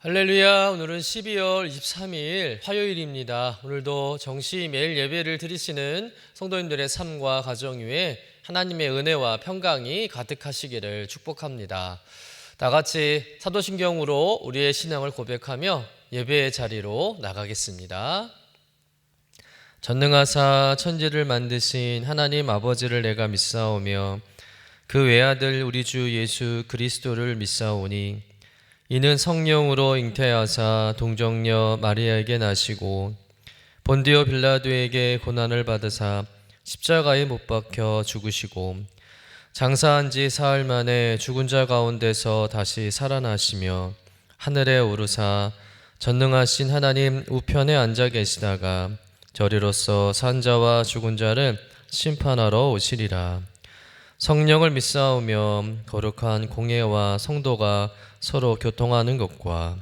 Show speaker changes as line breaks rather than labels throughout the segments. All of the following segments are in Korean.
할렐루야. 오늘은 12월 23일 화요일입니다. 오늘도 정시 매일 예배를 드리시는 성도님들의 삶과 가정 위에 하나님의 은혜와 평강이 가득하시기를 축복합니다. 다 같이 사도신경으로 우리의 신앙을 고백하며 예배의 자리로 나가겠습니다. 전능하사 천지를 만드신 하나님 아버지를 내가 믿사오며 그 외아들 우리 주 예수 그리스도를 믿사오니 이는 성령으로 잉태하사 동정녀 마리아에게 나시고 본디오 빌라도에게 고난을 받으사 십자가에 못 박혀 죽으시고 장사한 지 사흘 만에 죽은 자 가운데서 다시 살아나시며 하늘에 오르사 전능하신 하나님 우편에 앉아 계시다가 저리로서 산 자와 죽은 자를 심판하러 오시리라. 성령을 믿사오며 거룩한 공예와 성도가 서로 교통하는 것과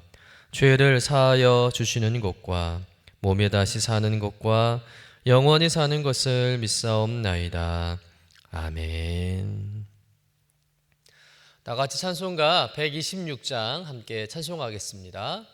죄를 사하여 주시는 것과 몸에 다시 사는 것과 영원히 사는 것을 믿사옵나이다. 아멘. 다 같이 찬송가 126장 함께 찬송하겠습니다.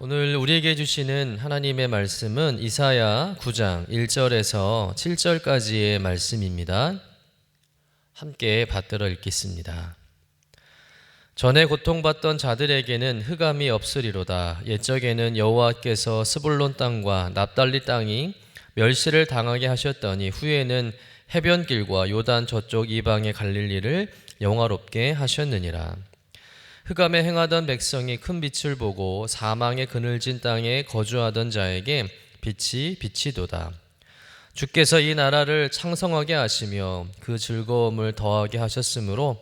오늘 우리에게 주시는 하나님의 말씀은 이사야 9장 1절에서 7절까지의 말씀입니다. 함께 받들어 읽겠습니다. 전에 고통받던 자들에게는 흑암이 없으리로다. 옛적에는 여호와께서 스불론 땅과 납달리 땅이 멸시를 당하게 하셨더니 후에는 해변길과 요단 저쪽 이방의 갈릴리를 영화롭게 하셨느니라. 흑암에 행하던 백성이 큰 빛을 보고 사망의 그늘진 땅에 거주하던 자에게 빛이 비치도다. 주께서 이 나라를 창성하게 하시며 그 즐거움을 더하게 하셨으므로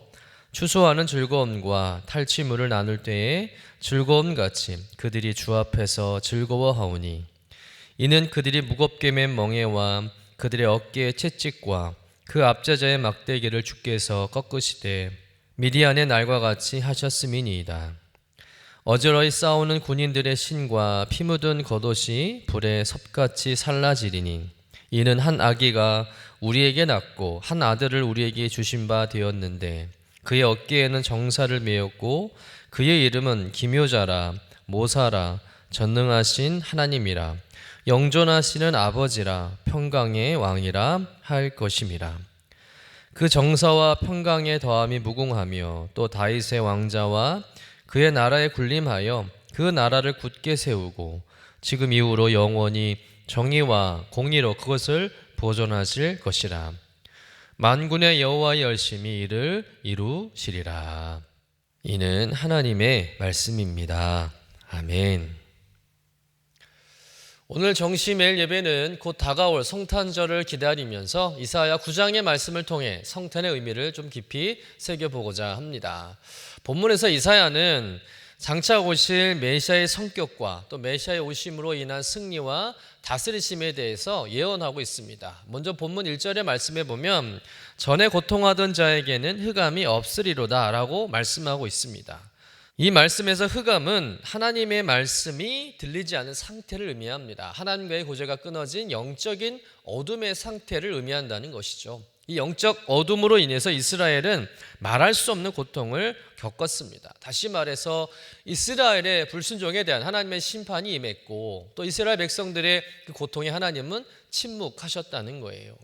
추수하는 즐거움과 탈취물을 나눌 때의 즐거움같이 그들이 주 앞에서 즐거워하오니 이는 그들이 무겁게 맨 멍에와 그들의 어깨의 채찍과 그 압제자의 막대기를 주께서 꺾으시되 미디안의 날과 같이 하셨음이니이다. 어지러이 싸우는 군인들의 신과 피 묻은 겉옷이 불에 섭같이 살라지리니 이는 한 아기가 우리에게 낳고 한 아들을 우리에게 주신 바 되었는데 그의 어깨에는 정사를 메었고 그의 이름은 기묘자라 모사라 전능하신 하나님이라 영존하시는 아버지라 평강의 왕이라 할 것임이라. 그 정사와 평강의 더함이 무궁하며 또 다윗의 왕자와 그의 나라에 군림하여 그 나라를 굳게 세우고 지금 이후로 영원히 정의와 공의로 그것을 보존하실 것이라. 만군의 여호와의 열심히 이를 이루시리라. 이는 하나님의 말씀입니다. 아멘. 오늘 정시 매일 예배는 곧 다가올 성탄절을 기다리면서 이사야 9장의 말씀을 통해 성탄의 의미를 좀 깊이 새겨보고자 합니다. 본문에서 이사야는 장차 오실 메시아의 성격과 또 메시아의 오심으로 인한 승리와 다스리심에 대해서 예언하고 있습니다. 먼저 본문 1절의 말씀에 보면 전에 고통하던 자에게는 흑암이 없으리로다 라고 말씀하고 있습니다. 이 말씀에서 흑암은 하나님의 말씀이 들리지 않은 상태를 의미합니다. 하나님과의 교제가 끊어진 영적인 어둠의 상태를 의미한다는 것이죠. 이 영적 어둠으로 인해서 이스라엘은 말할 수 없는 고통을 겪었습니다. 다시 말해서 이스라엘의 불순종에 대한 하나님의 심판이 임했고 또 이스라엘 백성들의 그 고통에 하나님은 침묵하셨다는 거예요.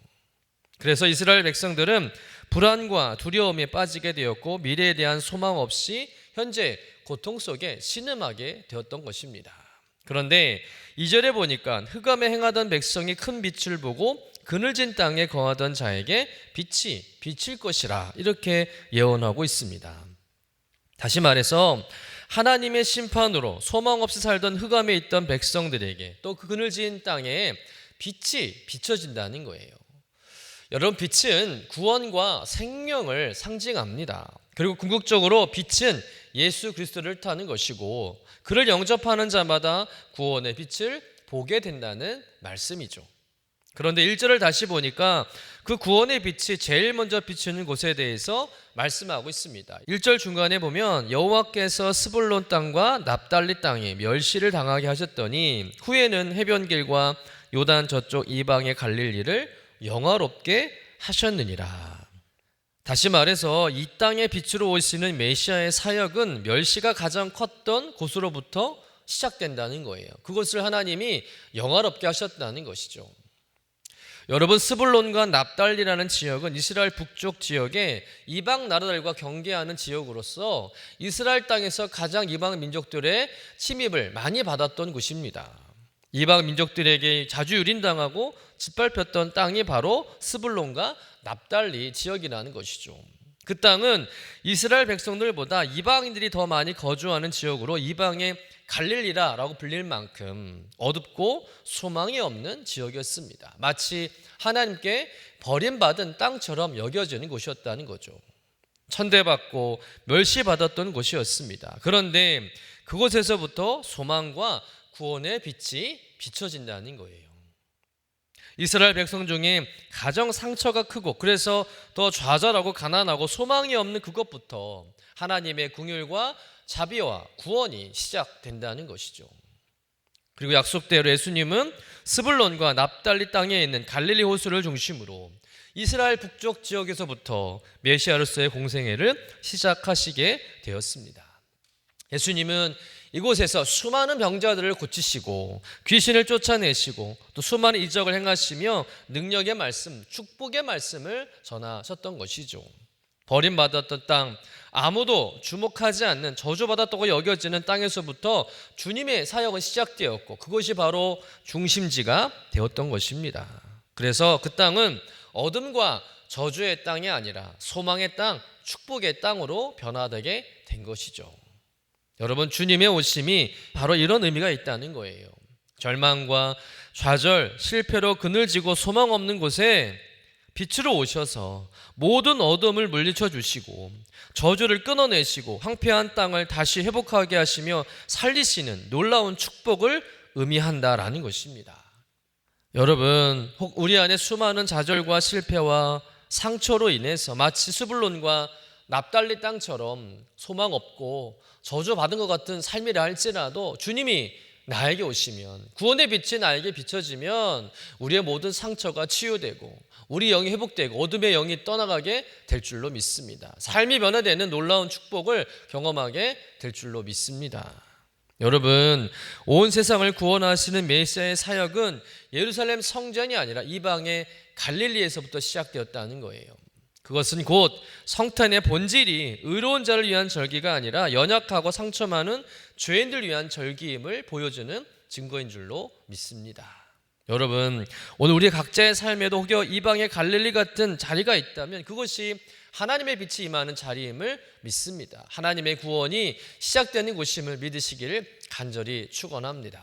그래서 이스라엘 백성들은 불안과 두려움에 빠지게 되었고 미래에 대한 소망 없이 현재 고통 속에 신음하게 되었던 것입니다. 그런데 2절에 보니까 흑암에 행하던 백성이 큰 빛을 보고 그늘진 땅에 거하던 자에게 빛이 비칠 것이라 이렇게 예언하고 있습니다. 다시 말해서 하나님의 심판으로 소망 없이 살던 흑암에 있던 백성들에게 또 그 그늘진 땅에 빛이 비춰진다는 거예요. 여러분, 빛은 구원과 생명을 상징합니다. 그리고 궁극적으로 빛은 예수 그리스도를 뜻하는 것이고 그를 영접하는 자마다 구원의 빛을 보게 된다는 말씀이죠. 그런데 1절을 다시 보니까 그 구원의 빛이 제일 먼저 비추는 곳에 대해서 말씀하고 있습니다. 1절 중간에 보면 여호와께서 스불론 땅과 납달리 땅에 멸시를 당하게 하셨더니 후에는 해변길과 요단 저쪽 이방의 갈릴리를 영화롭게 하셨느니라. 다시 말해서 이 땅의 빛으로 오시는 메시아의 사역은 멸시가 가장 컸던 곳으로부터 시작된다는 거예요. 그것을 하나님이 영화롭게 하셨다는 것이죠. 여러분, 스불론과 납달리라는 지역은 이스라엘 북쪽 지역의 이방 나라들과 경계하는 지역으로서 이스라엘 땅에서 가장 이방 민족들의 침입을 많이 받았던 곳입니다. 이방 민족들에게 자주 유린당하고 짓밟혔던 땅이 바로 스불론과 납달리 지역이라는 것이죠. 그 땅은 이스라엘 백성들보다 이방인들이 더 많이 거주하는 지역으로 이방의 갈릴리라라고 불릴 만큼 어둡고 소망이 없는 지역이었습니다. 마치 하나님께 버림받은 땅처럼 여겨지는 곳이었다는 거죠. 천대받고 멸시받았던 곳이었습니다. 그런데 그곳에서부터 소망과 구원의 빛이 비춰진다는 거예요. 이스라엘 백성 중에 가정 상처가 크고 그래서 더 좌절하고 가난하고 소망이 없는 그것부터 하나님의 긍휼과 자비와 구원이 시작된다는 것이죠. 그리고 약속대로 예수님은 스불론과 납달리 땅에 있는 갈릴리 호수를 중심으로 이스라엘 북쪽 지역에서부터 메시아로서의 공생애를 시작하시게 되었습니다. 예수님은 이곳에서 수많은 병자들을 고치시고 귀신을 쫓아내시고 또 수많은 이적을 행하시며 능력의 말씀, 축복의 말씀을 전하셨던 것이죠. 버림받았던 땅, 아무도 주목하지 않는 저주받았다고 여겨지는 땅에서부터 주님의 사역은 시작되었고 그것이 바로 중심지가 되었던 것입니다. 그래서 그 땅은 어둠과 저주의 땅이 아니라 소망의 땅, 축복의 땅으로 변화되게 된 것이죠. 여러분, 주님의 오심이 바로 이런 의미가 있다는 거예요. 절망과 좌절, 실패로 그늘지고 소망 없는 곳에 빛으로 오셔서 모든 어둠을 물리쳐 주시고 저주를 끊어내시고 황폐한 땅을 다시 회복하게 하시며 살리시는 놀라운 축복을 의미한다라는 것입니다. 여러분, 혹 우리 안에 수많은 좌절과 실패와 상처로 인해서 마치 스불론과 납달리 땅처럼 소망 없고 저주받은 것 같은 삶이라 할지라도 주님이 나에게 오시면, 구원의 빛이 나에게 비춰지면 우리의 모든 상처가 치유되고 우리 영이 회복되고 어둠의 영이 떠나가게 될 줄로 믿습니다. 삶이 변화되는 놀라운 축복을 경험하게 될 줄로 믿습니다. 여러분, 온 세상을 구원하시는 메시아의 사역은 예루살렘 성전이 아니라 이방의 갈릴리에서부터 시작되었다는 거예요. 그것은 곧 성탄의 본질이 의로운 자를 위한 절기가 아니라 연약하고 상처 많은 죄인들 위한 절기임을 보여주는 증거인 줄로 믿습니다. 여러분, 오늘 우리 각자의 삶에도 혹여 이방의 갈릴리 같은 자리가 있다면 그것이 하나님의 빛이 임하는 자리임을 믿습니다. 하나님의 구원이 시작되는 곳임을 믿으시기를 간절히 축원합니다.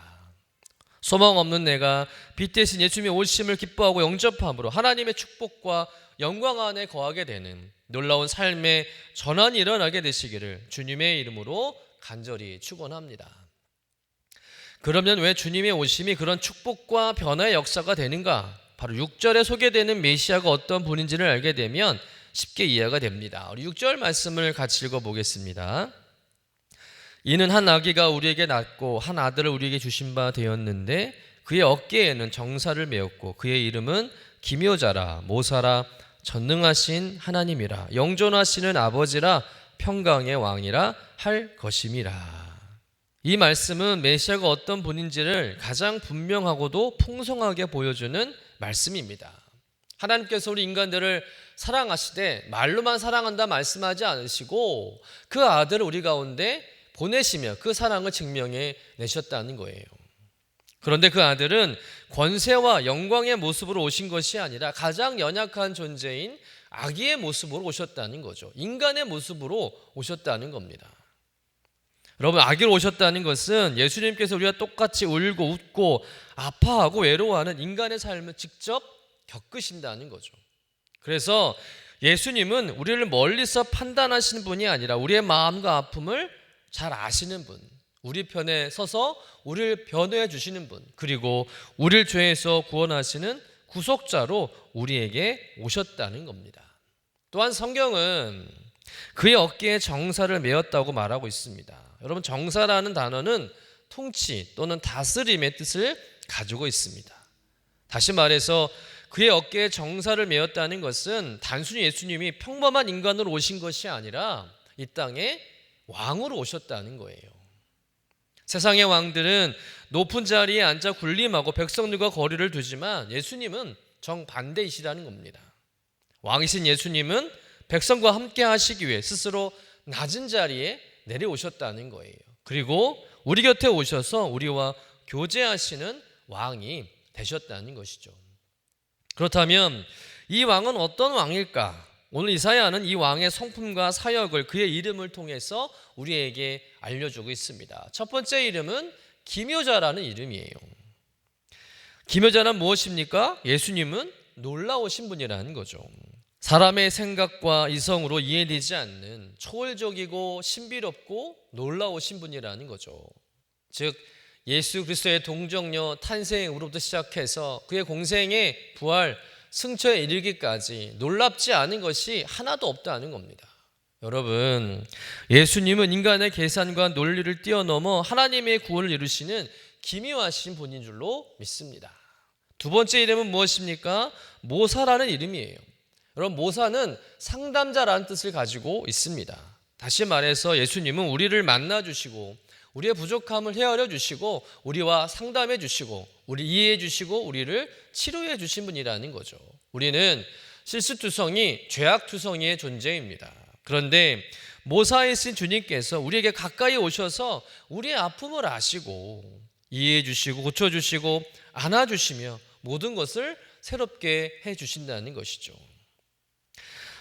소망 없는 내가 빛 대신 예수님의 오심을 기뻐하고 영접함으로 하나님의 축복과 영광 안에 거하게 되는 놀라운 삶의 전환이 일어나게 되시기를 주님의 이름으로 간절히 축원합니다. 그러면 왜 주님의 오심이 그런 축복과 변화의 역사가 되는가? 바로 6절에 소개되는 메시아가 어떤 분인지를 알게 되면 쉽게 이해가 됩니다. 우리 6절 말씀을 같이 읽어보겠습니다. 이는 한 아기가 우리에게 낳고 한 아들을 우리에게 주신 바 되었는데 그의 어깨에는 정사를 메었고 그의 이름은 기묘자라 모사라 전능하신 하나님이라 영존하시는 아버지라 평강의 왕이라 할 것임이라. 이 말씀은 메시아가 어떤 분인지를 가장 분명하고도 풍성하게 보여주는 말씀입니다. 하나님께서 우리 인간들을 사랑하시되 말로만 사랑한다 말씀하지 않으시고 그 아들을 우리 가운데 보내시며 그 사랑을 증명해 내셨다는 거예요. 그런데 그 아들은 권세와 영광의 모습으로 오신 것이 아니라 가장 연약한 존재인 아기의 모습으로 오셨다는 거죠. 인간의 모습으로 오셨다는 겁니다. 여러분, 아기로 오셨다는 것은 예수님께서 우리와 똑같이 울고 웃고 아파하고 외로워하는 인간의 삶을 직접 겪으신다는 거죠. 그래서 예수님은 우리를 멀리서 판단하시는 분이 아니라 우리의 마음과 아픔을 잘 아시는 분, 우리 편에 서서 우리를 변호해 주시는 분, 그리고 우리를 죄에서 구원하시는 구속자로 우리에게 오셨다는 겁니다. 또한 성경은 그의 어깨에 정사를 메었다고 말하고 있습니다. 여러분, 정사라는 단어는 통치 또는 다스림의 뜻을 가지고 있습니다. 다시 말해서 그의 어깨에 정사를 메었다는 것은 단순히 예수님이 평범한 인간으로 오신 것이 아니라 이 땅에 왕으로 오셨다는 거예요. 세상의 왕들은 높은 자리에 앉아 군림하고 백성들과 거리를 두지만 예수님은 정반대이시라는 겁니다. 왕이신 예수님은 백성과 함께 하시기 위해 스스로 낮은 자리에 내려오셨다는 거예요. 그리고 우리 곁에 오셔서 우리와 교제하시는 왕이 되셨다는 것이죠. 그렇다면 이 왕은 어떤 왕일까? 오늘 이사야는 이 왕의 성품과 사역을 그의 이름을 통해서 우리에게 알려주고 있습니다. 첫 번째 이름은 기묘자라는 이름이에요. 기묘자는 무엇입니까? 예수님은 놀라우신 분이라는 거죠. 사람의 생각과 이성으로 이해되지 않는 초월적이고 신비롭고 놀라우신 분이라는 거죠. 즉 예수 그리스도의 동정녀 탄생으로부터 시작해서 그의 공생의 부활, 승처에 이르기까지 놀랍지 않은 것이 하나도 없다는 겁니다. 여러분, 예수님은 인간의 계산과 논리를 뛰어넘어 하나님의 구원을 이루시는 기묘하신 분인 줄로 믿습니다. 두 번째 이름은 무엇입니까? 모사라는 이름이에요. 여러분, 모사는 상담자라는 뜻을 가지고 있습니다. 다시 말해서 예수님은 우리를 만나주시고 우리의 부족함을 헤아려 주시고 우리와 상담해 주시고 우리 이해해 주시고 우리를 치료해 주신 분이라는 거죠. 우리는 실수투성이, 죄악투성이의 존재입니다. 그런데 모사이신 주님께서 우리에게 가까이 오셔서 우리의 아픔을 아시고 이해해 주시고 고쳐주시고 안아주시며 모든 것을 새롭게 해 주신다는 것이죠.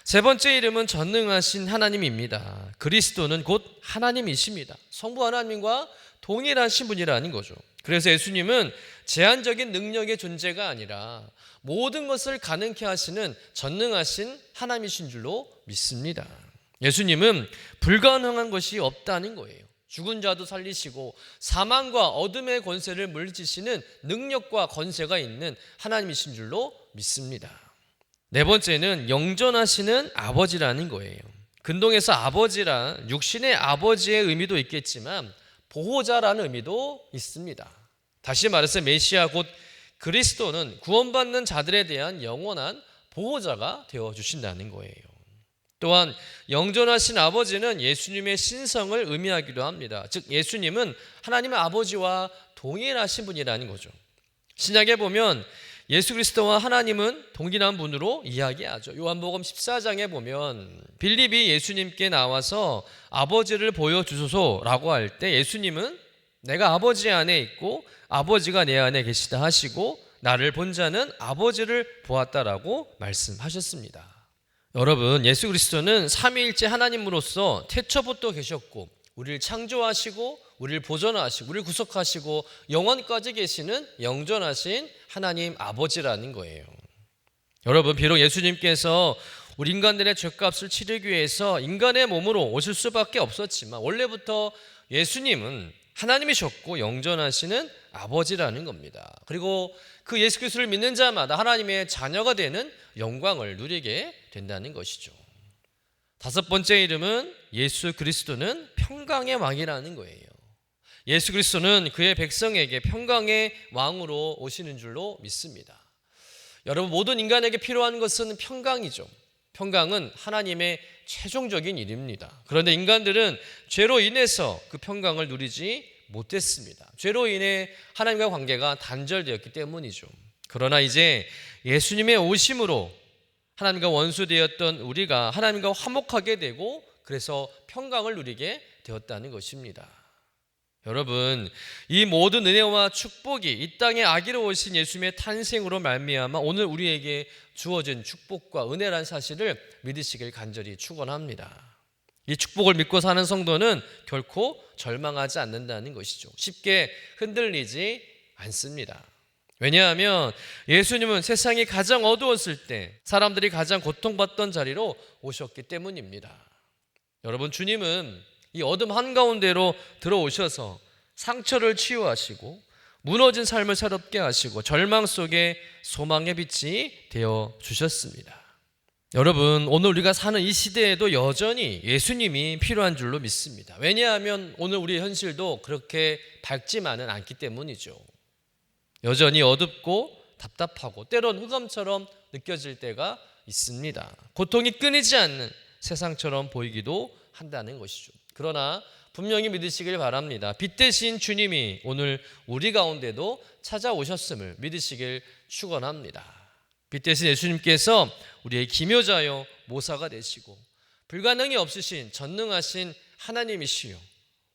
세 번째 이름은 전능하신 하나님입니다. 그리스도는 곧 하나님이십니다. 성부 하나님과 동일하신 분이라는 거죠. 그래서 예수님은 제한적인 능력의 존재가 아니라 모든 것을 가능케 하시는 전능하신 하나님이신 줄로 믿습니다. 예수님은 불가능한 것이 없다는 거예요. 죽은 자도 살리시고 사망과 어둠의 권세를 물리치시는 능력과 권세가 있는 하나님이신 줄로 믿습니다. 네 번째는 영존하시는 아버지라는 거예요. 근동에서 아버지란 육신의 아버지의 의미도 있겠지만 보호자라는 의미도 있습니다. 다시 말해서 메시아 곧 그리스도는 구원받는 자들에 대한 영원한 보호자가 되어주신다는 거예요. 또한 영존하신 아버지는 예수님의 신성을 의미하기도 합니다. 즉 예수님은 하나님의 아버지와 동일하신 분이라는 거죠. 신약에 보면 예수 그리스도와 하나님은 동일한 분으로 이야기하죠. 요한복음 14장에 보면 빌립이 예수님께 나와서 아버지를 보여주소서라고 할 때 예수님은 내가 아버지 안에 있고 아버지가 내 안에 계시다 하시고 나를 본 자는 아버지를 보았다라고 말씀하셨습니다. 여러분, 예수 그리스도는 삼위일체 하나님으로서 태초부터 계셨고 우리를 창조하시고 우리를 보존하시고 우리를 구속하시고 영원까지 계시는 영존하신 하나님 아버지라는 거예요. 여러분, 비록 예수님께서 우리 인간들의 죄값을 치르기 위해서 인간의 몸으로 오실 수밖에 없었지만 원래부터 예수님은 하나님이셨고 영존하시는 아버지라는 겁니다. 그리고 그 예수 그리스도를 믿는 자마다 하나님의 자녀가 되는 영광을 누리게 된다는 것이죠. 다섯 번째 이름은 예수 그리스도는 평강의 왕이라는 거예요. 예수 그리스도는 그의 백성에게 평강의 왕으로 오시는 줄로 믿습니다. 여러분, 모든 인간에게 필요한 것은 평강이죠. 평강은 하나님의 최종적인 일입니다. 그런데 인간들은 죄로 인해서 그 평강을 누리지 못했습니다. 죄로 인해 하나님과 관계가 단절되었기 때문이죠. 그러나 이제 예수님의 오심으로 하나님과 원수되었던 우리가 하나님과 화목하게 되고 그래서 평강을 누리게 되었다는 것입니다. 여러분, 이 모든 은혜와 축복이 이 땅에 아기로 오신 예수님의 탄생으로 말미암아 오늘 우리에게 주어진 축복과 은혜란 사실을 믿으시길 간절히 축원합니다. 이 축복을 믿고 사는 성도는 결코 절망하지 않는다는 것이죠. 쉽게 흔들리지 않습니다. 왜냐하면 예수님은 세상이 가장 어두웠을 때 사람들이 가장 고통받던 자리로 오셨기 때문입니다. 여러분, 주님은 이 어둠 한가운데로 들어오셔서 상처를 치유하시고 무너진 삶을 새롭게 하시고 절망 속에 소망의 빛이 되어 주셨습니다. 여러분, 오늘 우리가 사는 이 시대에도 여전히 예수님이 필요한 줄로 믿습니다. 왜냐하면 오늘 우리의 현실도 그렇게 밝지만은 않기 때문이죠. 여전히 어둡고 답답하고 때론 흑암처럼 느껴질 때가 있습니다. 고통이 끊이지 않는 세상처럼 보이기도 한다는 것이죠. 그러나 분명히 믿으시길 바랍니다. 빛 대신 주님이 오늘 우리 가운데도 찾아오셨음을 믿으시길 축원합니다. 빛 대신 예수님께서 우리의 기묘자요 모사가 되시고 불가능이 없으신 전능하신 하나님이시요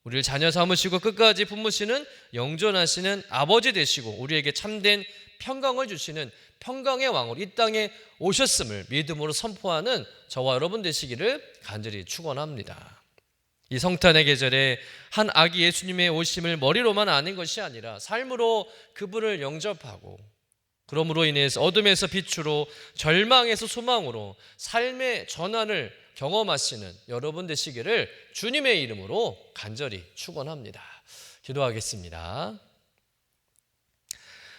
우리를 자녀 삼으시고 끝까지 품으시는 영존하시는 아버지 되시고 우리에게 참된 평강을 주시는 평강의 왕으로 이 땅에 오셨음을 믿음으로 선포하는 저와 여러분 되시기를 간절히 축원합니다. 이 성탄의 계절에 한 아기 예수님의 오심을 머리로만 아는 것이 아니라 삶으로 그분을 영접하고 그러므로 인해서 어둠에서 빛으로 절망에서 소망으로 삶의 전환을 경험하시는 여러분 되시기를 주님의 이름으로 간절히 축원합니다. 기도하겠습니다.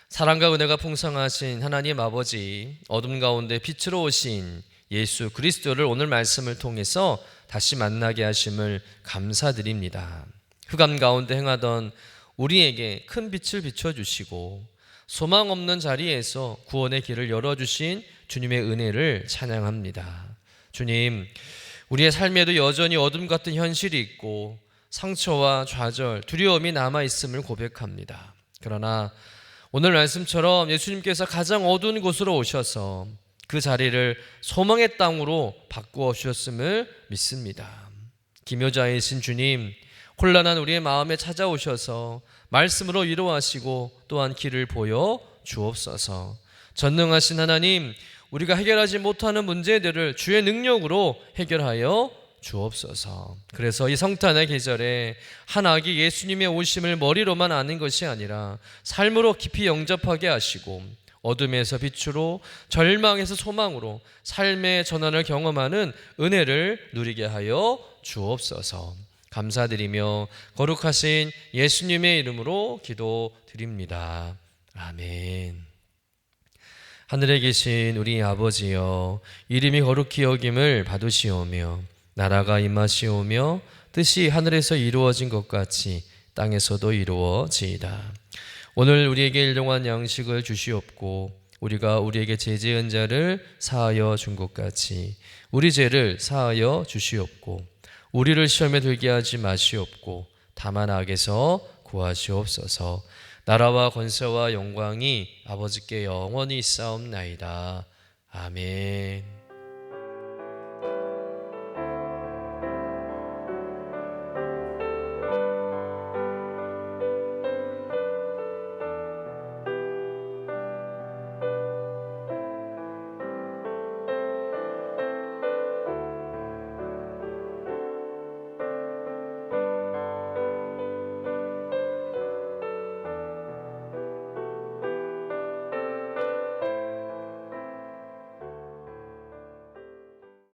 사랑과 은혜가 풍성하신 하나님 아버지, 어둠 가운데 빛으로 오신 예수 그리스도를 오늘 말씀을 통해서 다시 만나게 하심을 감사드립니다. 흑암 가운데 행하던 우리에게 큰 빛을 비춰주시고 소망 없는 자리에서 구원의 길을 열어주신 주님의 은혜를 찬양합니다. 주님, 우리의 삶에도 여전히 어둠 같은 현실이 있고 상처와 좌절, 두려움이 남아있음을 고백합니다. 그러나 오늘 말씀처럼 예수님께서 가장 어두운 곳으로 오셔서 그 자리를 소망의 땅으로 바꾸어 주셨음을 믿습니다. 기묘자이신 주님, 혼란한 우리의 마음에 찾아오셔서 말씀으로 위로하시고 또한 길을 보여 주옵소서. 전능하신 하나님, 우리가 해결하지 못하는 문제들을 주의 능력으로 해결하여 주옵소서. 그래서 이 성탄의 계절에 한 아기 예수님의 오심을 머리로만 아는 것이 아니라 삶으로 깊이 영접하게 하시고 어둠에서 빛으로 절망에서 소망으로 삶의 전환을 경험하는 은혜를 누리게 하여 주옵소서. 감사드리며 거룩하신 예수님의 이름으로 기도드립니다. 아멘. 하늘에 계신 우리 아버지여, 이름이 거룩히 여김을 받으시오며 나라가 임하시오며 뜻이 하늘에서 이루어진 것 같이 땅에서도 이루어지이다. 오늘 우리에게 일용할 양식을 주시옵고 우리가 우리에게 죄 지은 자를 사하여 준 것 같이 우리 죄를 사하여 주시옵고 우리를 시험에 들게 하지 마시옵고 다만 악에서 구하시옵소서. 나라와 권세와 영광이 아버지께 영원히 있사옵나이다. 아멘.